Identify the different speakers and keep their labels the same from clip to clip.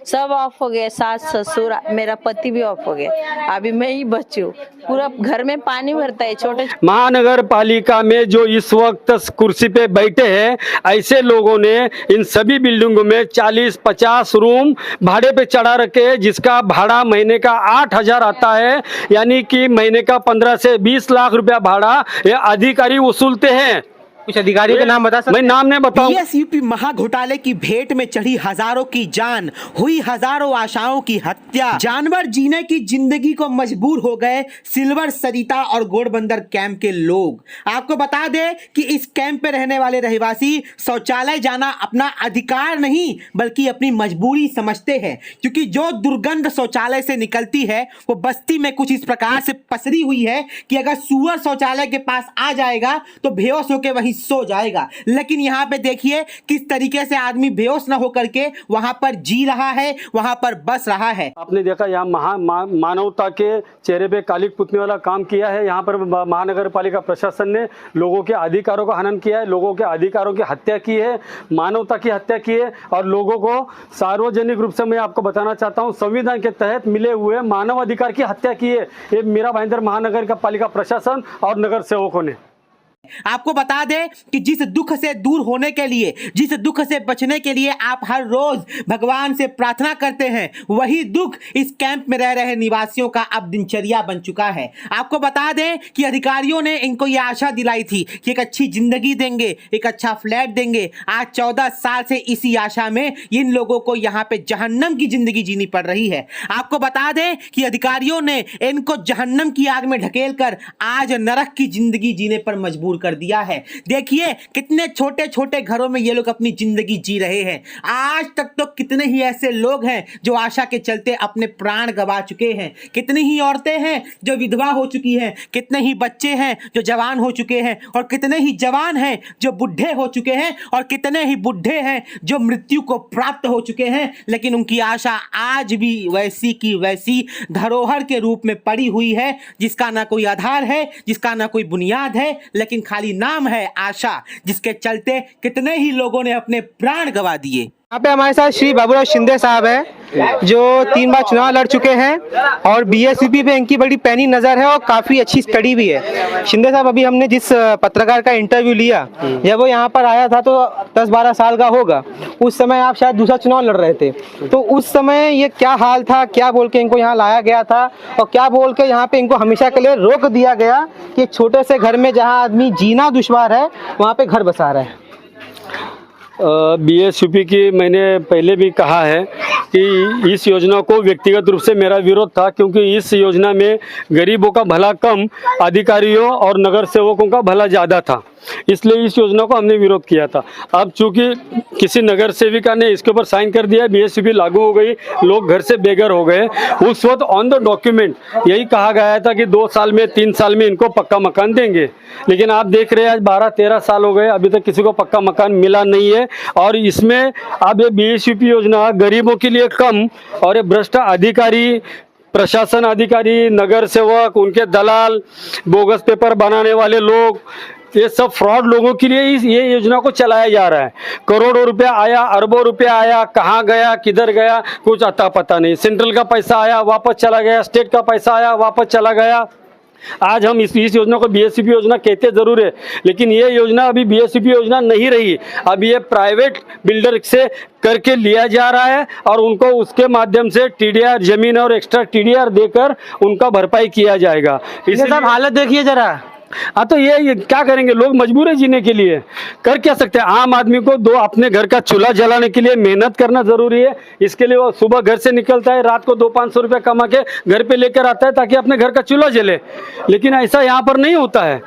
Speaker 1: सब ऑफ हो गए, सास ससुर मेरा पति भी ऑफ हो गया, अभी मैं ही बची हूँ। पूरा घर में पानी भरता है। छोटे
Speaker 2: महानगर पालिका में जो इस वक्त कुर्सी पे बैठे हैं, ऐसे लोगों ने इन सभी बिल्डिंगों में 40-50 रूम भाड़े पे चढ़ा रखे हैं, जिसका भाड़ा महीने का 8,000 आता है, यानी कि महीने का 15 से 20 लाख रुपया भाड़ा ये अधिकारी वसूलते हैं।
Speaker 3: कुछ अधिकारियों के नाम बता सकते
Speaker 2: मैं नाम नहीं बताऊं।
Speaker 4: बीएसयूपी महाघोटाले की भेंट में चढ़ी हजारों की जान, हुई हजारों आशाओं की हत्या, जानवर जीने की जिंदगी को मजबूर हो गए सिल्वर, सरिता और घोड़बंदर कैंप के लोग। आपको बता दें कि इस कैंप पे रहने वाले रहवासी शौचालय जाना अपना अधिकार नहीं बल्कि अपनी मजबूरी समझते हैं, क्योंकि जो दुर्गंध शौचालय से निकलती है वो बस्ती में कुछ इस प्रकार से पसरी हुई है कि अगर सुअर शौचालय के पास आ जाएगा तो बेहोश होकर वही सो जाएगा। लेकिन यहाँ पे देखिए किस तरीके से आदमी बेहोश ना होकर के वहां पर जी रहा है, वहां पर बस रहा है।
Speaker 2: आपने देखा यहाँ मानवता के चेहरे पे कालिक पुतने वाला काम किया है। यहाँ पर महानगर पालिका प्रशासन ने लोगों के अधिकारों का हनन किया है, लोगों के अधिकारों की हत्या की है, मानवता की हत्या की है और लोगों को सार्वजनिक रूप से मैं आपको बताना चाहता हूँ संविधान के तहत मिले हुए मानव अधिकार की हत्या की है ये मीरा भाईंदर महानगर पालिका प्रशासन और नगर सेवकों ने।
Speaker 4: आपको बता दें कि जिस दुख से दूर होने के लिए, जिस दुख से बचने के लिए आप हर रोज भगवान से प्रार्थना करते हैं, वही दुख इस कैंप में रह रहे निवासियों का अब दिनचर्या बन चुका है। आपको बता दें कि अधिकारियों ने इनको यह आशा दिलाई थी कि एक अच्छी जिंदगी देंगे, एक अच्छा फ्लैट देंगे। आज 14 साल से इसी आशा में इन लोगों को यहाँ पे जहन्नम की जिंदगी जीनी पड़ रही है। आपको बता दें कि अधिकारियों ने इनको जहन्नम की आग में ढकेल कर आज नरक की जिंदगी जीने पर मजबूर कर दिया है। देखिए कितने छोटे छोटे घरों में ये लोग अपनी जिंदगी जी रहे हैं। आज तक तो कितने ही ऐसे लोग हैं जो आशा के चलते अपने प्राण गंवा चुके हैं, कितनी ही औरतें हैं जो विधवा हो चुकी हैं, कितने ही बच्चे हैं जो जवान हो चुके हैं और कितने ही जवान हैं जो बुढ़े हो चुके हैं और कितने ही बुढ़े हैं जो मृत्यु को प्राप्त हो चुके हैं। लेकिन उनकी आशा आज भी वैसी की वैसी धरोहर के रूप में पड़ी हुई है, जिसका ना कोई आधार है, जिसका ना कोई बुनियाद है, लेकिन खाली नाम है आशा, जिसके चलते कितने ही लोगों ने अपने प्राण गंवा दिए।
Speaker 3: यहाँ पे हमारे साथ श्री बाबूराव शिंदे साहब हैं जो 3 बार चुनाव लड़ चुके हैं और बीएसयूपी पे इनकी बड़ी पैनी नजर है और काफी अच्छी स्टडी भी है। शिंदे साहब, अभी हमने जिस पत्रकार का इंटरव्यू लिया जब वो यहाँ पर आया था तो 10-12 साल का होगा, उस समय आप शायद दूसरा चुनाव लड़ रहे थे, तो उस समय ये क्या हाल था, क्या बोल के इनको यहाँ लाया गया था और क्या बोल के यहाँ पे इनको हमेशा के लिए रोक दिया गया कि एक छोटे से घर में जहाँ आदमी जीना दुश्वार है वहाँ पे घर बसा रहा है?
Speaker 2: बीएसयूपी की मैंने पहले भी कहा है कि इस योजना को व्यक्तिगत रूप से मेरा विरोध था, क्योंकि इस योजना में गरीबों का भला कम, अधिकारियों और नगर सेवकों का भला ज़्यादा था, इसलिए इस योजना को हमने विरोध किया था। अब चूंकि किसी नगर सेविका ने इसके ऊपर साइन कर दिया, बीएसयूपी लागू हो गई, लोग घर से बेघर हो गए। उस वक्त ऑन द डॉक्यूमेंट यही कहा गया था कि 2 साल में 3 साल में इनको पक्का मकान देंगे, लेकिन आप देख रहे हैं आज 12-13 साल हो गए, अभी तक किसी को पक्का मकान मिला नहीं है। और इसमें अब ये बीएसयूपी योजना गरीबों के लिए कम और ये भ्रष्ट अधिकारी, प्रशासन अधिकारी, नगर सेवक, उनके दलाल, बोगस पेपर बनाने वाले लोग, ये सब फ्रॉड लोगों के लिए ये योजना को चलाया जा रहा है। करोड़ों रुपया आया, अरबों रुपया आया, कहाँ गया, किधर गया, कुछ अता पता नहीं। सेंट्रल का पैसा आया वापस चला गया, स्टेट का पैसा आया वापस चला गया। आज हम इस योजना को बीएसयूपी योजना कहते जरूर है, लेकिन ये योजना अभी बीएसयूपी योजना नहीं रही। अब ये प्राइवेट बिल्डर से करके लिया जा रहा है और उनको उसके माध्यम से टीडीआर जमीन और एक्स्ट्रा टीडीआर देकर उनका भरपाई किया जाएगा।
Speaker 3: इसलिए सब हालत देखिए जरा।
Speaker 2: हाँ, तो ये क्या करेंगे, लोग मजबूर है जीने के लिए, कर क्या सकते हैं। आम आदमी को अपने घर का चूल्हा जलाने के लिए मेहनत करना जरूरी है। इसके लिए वो सुबह घर से निकलता है, रात को 200-500 रुपया कमा के घर पे लेकर आता है ताकि अपने घर का चूल्हा जले, लेकिन ऐसा यहाँ पर नहीं होता है।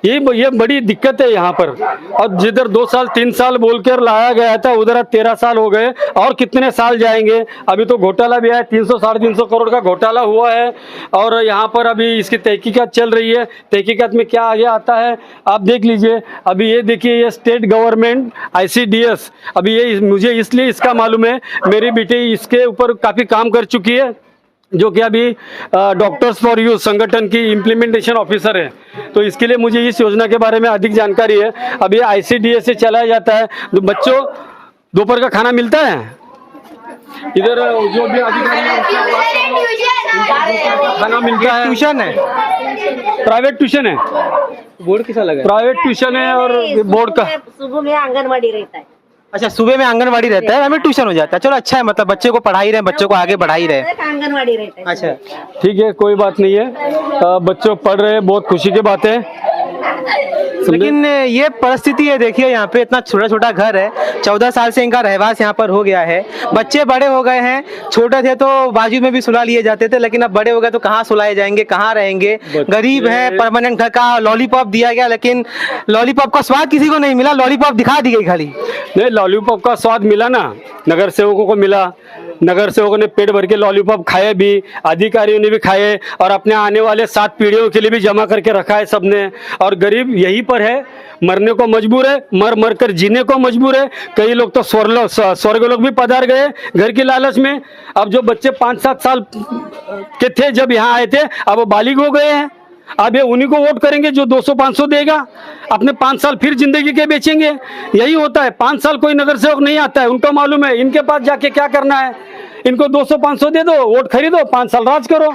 Speaker 2: ये बड़ी दिक्कत है यहाँ पर। और जिधर 2 साल 3 साल बोलकर लाया गया था उधर 13 साल हो गए और कितने साल जाएंगे। अभी तो घोटाला भी है, 300-350 करोड़ का घोटाला हुआ है और यहाँ पर अभी इसकी तहकीकात चल रही है। तहकीकात में क्या आगे आता है आप देख लीजिए। अभी ये देखिए, ये स्टेट गवर्नमेंट ICDS, अभी ये मुझे इसलिए इसका मालूम है, मेरी बेटी इसके ऊपर काफ़ी काम कर चुकी है, जो कि अभी डॉक्टर्स फॉर यूथ संगठन की इम्प्लीमेंटेशन ऑफिसर है, तो इसके लिए मुझे इस योजना के बारे में अधिक जानकारी है। अभी ICDS से चलाया जाता है। बच्चों दोपहर का खाना मिलता है, इधर जो भी अधिकारी है उससे बात कर लो। खाना मिलता है,
Speaker 3: ट्यूशन है,
Speaker 2: प्राइवेट ट्यूशन है,
Speaker 3: बोर्ड कैसा लगा?
Speaker 2: प्राइवेट ट्यूशन है और बोर्ड का।
Speaker 5: सुबह में आंगनबाड़ी रहता है,
Speaker 3: अच्छा, सुबह में आंगनबाड़ी रहता है, हमें ट्यूशन हो जाता है। चलो अच्छा है, मतलब बच्चे को पढ़ा ही रहे, बच्चों को आगे बढ़ा ही रहे।
Speaker 5: आंगनबाड़ी रहता है।
Speaker 3: अच्छा,
Speaker 2: ठीक है, कोई बात नहीं है, बच्चों पढ़ रहे हैं, बहुत खुशी की बात है।
Speaker 3: लेकिन ये परिस्थिति है, देखिए यहाँ पे इतना छोटा छोटा घर है, 14 साल से इनका रहवास यहाँ पर हो गया है। बच्चे बड़े हो गए हैं, छोटे थे तो बाजू में भी सुला लिए जाते थे, लेकिन अब बड़े हो गए तो कहाँ सुलाए जाएंगे, कहाँ रहेंगे। गरीब है, परमानेंट घर का लॉलीपॉप दिया गया, लेकिन लॉलीपॉप का स्वाद किसी को नहीं मिला, लॉलीपॉप दिखा दी गई खाली।
Speaker 2: नहीं, लॉलीपॉप का स्वाद मिला ना, नगर सेवकों को मिला, नगर सेवकों ने पेट भर के लॉलीपॉप खाए भी, अधिकारियों ने भी खाए, और अपने आने वाले 7 पीढ़ियों के लिए भी जमा करके रखा है सबने। और गरीब यहीं पर है, मरने को मजबूर है, मर मर कर जीने को मजबूर है। कई लोग तो स्वर्ग लोग भी पधार गए घर की लालच में। अब जो बच्चे 5-7 साल के थे जब यहाँ आए थे, अब वो बालिग हो गए हैं। अब ये उन्हीं को वोट करेंगे जो 200-500 देगा, अपने 5 साल फिर जिंदगी के बेचेंगे। यही होता है, 5 साल कोई नगर सेवक नहीं आता है, उनको मालूम है इनके पास जाके क्या करना है। इनको 200-500 दे दो, वोट खरीदो, 5 साल राज करो।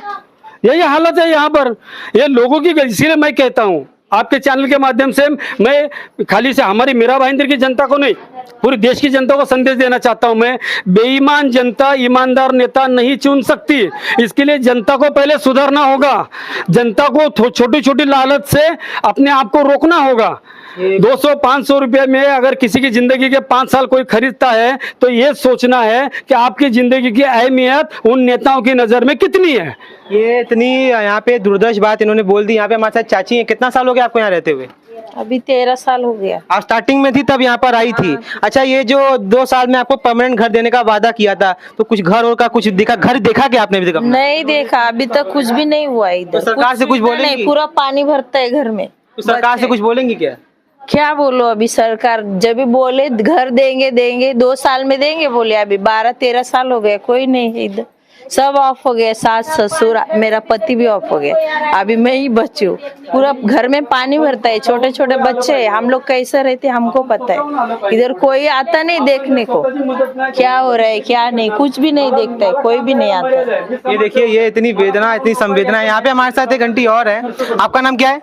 Speaker 2: यही हालत है यहाँ पर, ये लोगों की। इसीलिए मैं कहता हूँ आपके चैनल के माध्यम से, मैं खाली से हमारी मीरा भाईंदर की जनता को नहीं, पूरे देश की जनता को संदेश देना चाहता हूं। मैं, बेईमान जनता ईमानदार नेता नहीं चुन सकती। इसके लिए जनता को पहले सुधरना होगा, जनता को छोटी छोटी लालच से अपने आप को रोकना होगा। 200-500 रुपये में अगर किसी की जिंदगी के 5 साल कोई खरीदता है, तो ये सोचना है कि आपकी जिंदगी की अहमियत उन नेताओं की नजर में कितनी है।
Speaker 3: ये इतनी यहाँ पे दुर्दर्श बात इन्होंने बोल दी। यहाँ पे हमारे साथ चाची है, कितना साल हो गया आपको यहाँ रहते हुए?
Speaker 1: अभी 13 साल हो गया।
Speaker 3: आप स्टार्टिंग में थी तब यहाँ पर आई थी? अच्छा, ये जो 2 साल में आपको परमानेंट घर देने का वादा किया था, तो कुछ घर और का कुछ देखा, घर देखा क्या आपने अभी तक?
Speaker 1: नहीं देखा, अभी तक कुछ भी नहीं हुआ इधर।
Speaker 3: तो सरकार से कुछ बोलेंगी?
Speaker 1: नहीं, पूरा पानी भरता है घर में।
Speaker 3: तो सरकार से कुछ बोलेंगी क्या?
Speaker 1: क्या बोलो, अभी सरकार जब भी बोले घर देंगे 2 साल में देंगे बोले, अभी 12-13 साल हो गए, कोई नहीं है इधर। सब ऑफ हो गए, सास ससुर, मेरा पति भी ऑफ हो गया, अभी मैं ही बची हूँ। पूरा घर में पानी भरता है, छोटे छोटे बच्चे हैं, हम लोग कैसे रहते हमको पता है। इधर कोई आता नहीं देखने को, क्या हो रहा है क्या नहीं, कुछ भी नहीं देखता है, कोई भी नहीं आता है।
Speaker 3: ये देखिए, ये इतनी वेदना, इतनी संवेदना है। यहाँ पे हमारे साथ एक घंटी और है। आपका नाम क्या है?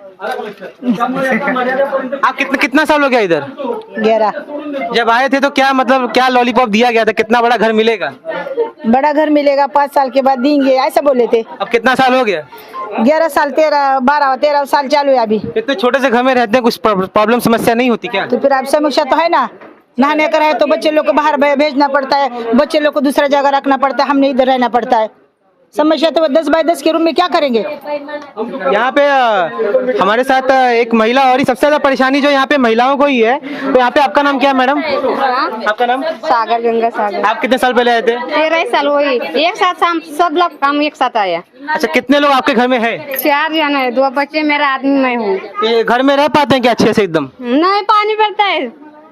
Speaker 3: आप कितना साल हो गया इधर?
Speaker 6: 11।
Speaker 3: जब आए थे तो क्या मतलब क्या लॉलीपॉप दिया गया था, कितना बड़ा घर मिलेगा?
Speaker 6: बड़ा घर मिलेगा, 5 साल के बाद देंगे, ऐसा बोले थे।
Speaker 3: अब कितना साल हो गया?
Speaker 6: 11 साल, 13 साल चालू है अभी।
Speaker 3: इतने छोटे से घर में रहते हैं, कुछ प्रॉब्लम समस्या नहीं होती क्या?
Speaker 6: तो फिर अब समस्या तो है ना, नहाने का है तो बच्चे लोग को बाहर भेजना पड़ता है, बच्चे लोग को दूसरा जगह रखना पड़ता है, हमने इधर रहना पड़ता है। समस्या तो 10 बाय 10 के रूम में क्या करेंगे।
Speaker 3: यहाँ पे हमारे साथ एक महिला, और सबसे ज्यादा परेशानी जो यहाँ पे महिलाओं को ही है। तो यहाँ पे आपका नाम क्या है मैडम? आपका नाम?
Speaker 5: सागर, गंगा सागर।
Speaker 3: आप कितने साल पहले आए थे?
Speaker 5: 13 साल हुई, एक साथ हम सब लोग काम एक साथ आया।
Speaker 3: अच्छा, कितने लोग आपके घर में है?
Speaker 5: 4 जन है, 2 बच्चे, मेरा आदमी, मैं हूँ।
Speaker 3: ये घर में रह पाते हैं क्या अच्छे से एकदम?
Speaker 5: नहीं, पानी भरता है,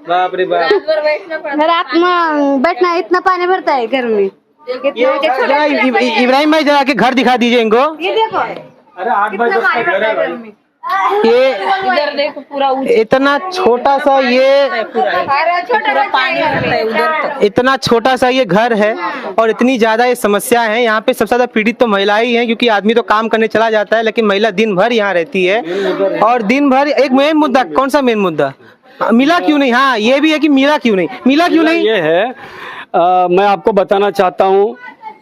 Speaker 3: बाप रे बाप।
Speaker 5: रात में बैठना, इतना पानी भरता है घर में।
Speaker 3: जरा इब्राहिम भाई, जरा के घर दिखा दीजिए इनको।
Speaker 5: ये देखो,
Speaker 2: अरे 8 बाय 10 का घर है भाई।
Speaker 3: ये
Speaker 1: इधर देखो, पूरा
Speaker 3: इतना छोटा सा, ये
Speaker 1: पूरा पानी भरता है उधर तक।
Speaker 3: इतना छोटा सा ये घर है, और इतनी ज्यादा ये समस्या है। यहाँ पे सबसे ज्यादा पीड़ित तो महिलाएं ही हैं, क्योंकि आदमी तो काम करने चला जाता है, लेकिन महिला दिन भर यहाँ रहती है। और दिन भर एक मेन मुद्दा, कौन सा मेन मुद्दा? मिला क्यों नहीं? हाँ, ये भी है कि मिला क्यों नहीं?
Speaker 2: ये है, मैं आपको बताना चाहता हूँ,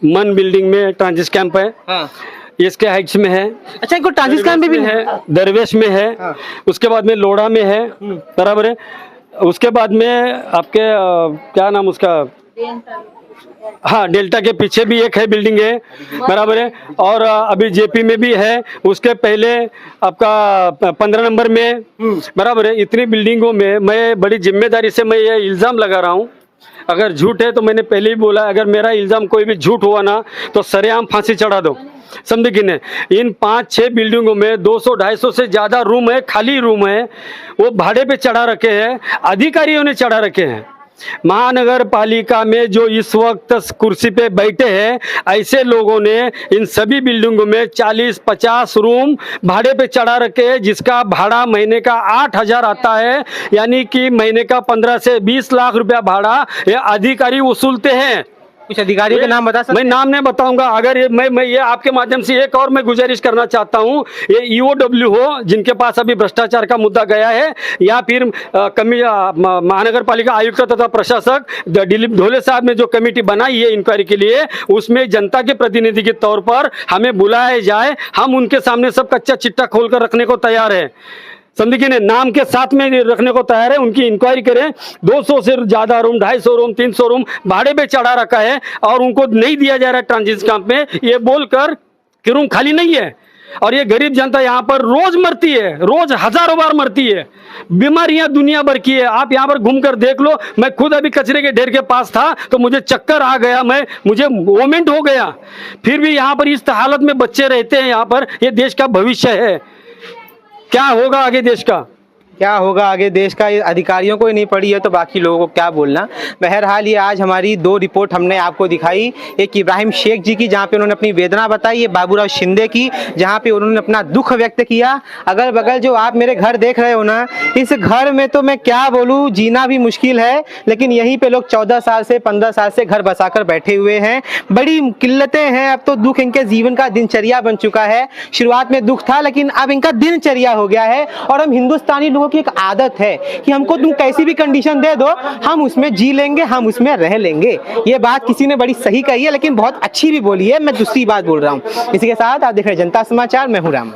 Speaker 2: मन बिल्डिंग में ट्रांजिट कैंप है।
Speaker 3: हाँ।
Speaker 2: इसके हाइट्स में है।
Speaker 3: अच्छा, इनको ट्रांजिट कैंप भी
Speaker 2: है, दरवेश में है।
Speaker 3: हाँ।
Speaker 2: उसके बाद में लोढ़ा में है, बराबर है। उसके बाद में आपके क्या नाम उसका, हाँ, डेल्टा के पीछे भी एक है बिल्डिंग है, बराबर है। और अभी जेपी में भी है, उसके पहले आपका 15 नंबर में, बराबर है। इतनी बिल्डिंगों में मैं बड़ी जिम्मेदारी से मैं ये इल्ज़ाम लगा रहा हूँ। अगर झूठ है तो मैंने पहले ही बोला, अगर मेरा इल्ज़ाम कोई भी झूठ हुआ ना तो सरेआम फांसी चढ़ा दो, समझे कि नहीं। इन 5-6 बिल्डिंगों में 200-250 से ज़्यादा रूम है, खाली रूम है, वो भाड़े पे चढ़ा रखे हैं, अधिकारियों ने चढ़ा रखे हैं। महानगर पालिका में जो इस वक्त कुर्सी पे बैठे हैं, ऐसे लोगों ने इन सभी बिल्डिंगों में 40-50 रूम भाड़े पे चढ़ा रखे हैं, जिसका भाड़ा महीने का 8,000 आता है, यानी कि महीने का 15 से 20 लाख रुपया भाड़ा ये अधिकारी वसूलते हैं।
Speaker 3: कुछ अधिकारियों के नाम बता सकते
Speaker 2: मैं नाम नहीं बताऊंगा। अगर मैं ये आपके माध्यम से एक और मैं गुजारिश करना चाहता हूँ, ये EOW हो जिनके पास अभी भ्रष्टाचार का मुद्दा गया है, या फिर महानगर पालिका आयुक्त तथा प्रशासक दिलीप ढोले साहब ने जो कमेटी बनाई है इंक्वायरी के लिए, उसमें जनता के प्रतिनिधि के तौर पर हमें बुलाया जाए। हम उनके सामने सब कच्चा चिट्ठा खोलकर रखने को तैयार है। समझिए ने नाम के साथ में रखने को तैयार है। उनकी इंक्वायरी करें। 200 से ज्यादा रूम, 250 रूम, 300 रूम भाड़े पे चढ़ा रखा है और उनको नहीं दिया जा रहा है ट्रांजिट कैंप में, ये बोलकर कि रूम खाली नहीं है। और ये गरीब जनता यहाँ पर रोज मरती है, रोज हजारों बार मरती है। बीमारियां दुनिया भर की है। आप यहाँ पर घूमकर देख लो। मैं खुद अभी कचरे के ढेर के पास था तो मुझे चक्कर आ गया, मुझे वोमिट हो गया। फिर भी यहाँ पर इस हालत में बच्चे रहते हैं। यहाँ पर ये देश का भविष्य है। क्या होगा आगे देश का?
Speaker 3: क्या होगा आगे देश का, ये अधिकारियों को ही नहीं पड़ी है तो बाकी लोगों को क्या बोलना। बहरहाल ये आज हमारी 2 रिपोर्ट हमने आपको दिखाई, एक इब्राहिम शेख जी की जहाँ पे उन्होंने अपनी वेदना बताई, ये बाबूराव शिंदे की जहाँ पे उन्होंने अपना दुख व्यक्त किया। अगल बगल जो आप मेरे घर देख रहे हो ना, इस घर में तो मैं क्या बोलूँ, जीना भी मुश्किल है। लेकिन यहीं पे लोग 14 साल से 15 साल से घर बसाकर बैठे हुए हैं। बड़ी किल्लतें हैं। अब तो दुख इनके जीवन का दिनचर्या बन चुका है। शुरुआत में दुख था लेकिन अब इनका दिनचर्या हो गया है। और हम हिंदुस्तानी लोगों की एक आदत है कि हमको तुम कैसी भी कंडीशन दे दो, हम उसमें जी लेंगे, हम उसमें रह लेंगे। ये बात किसी ने बड़ी सही कही है, लेकिन बहुत अच्छी भी बोली है। मैं दूसरी बात बोल रहा हूँ। इसी के साथ आप देख रहे हैं जनता समाचार, मैं हूँ राम।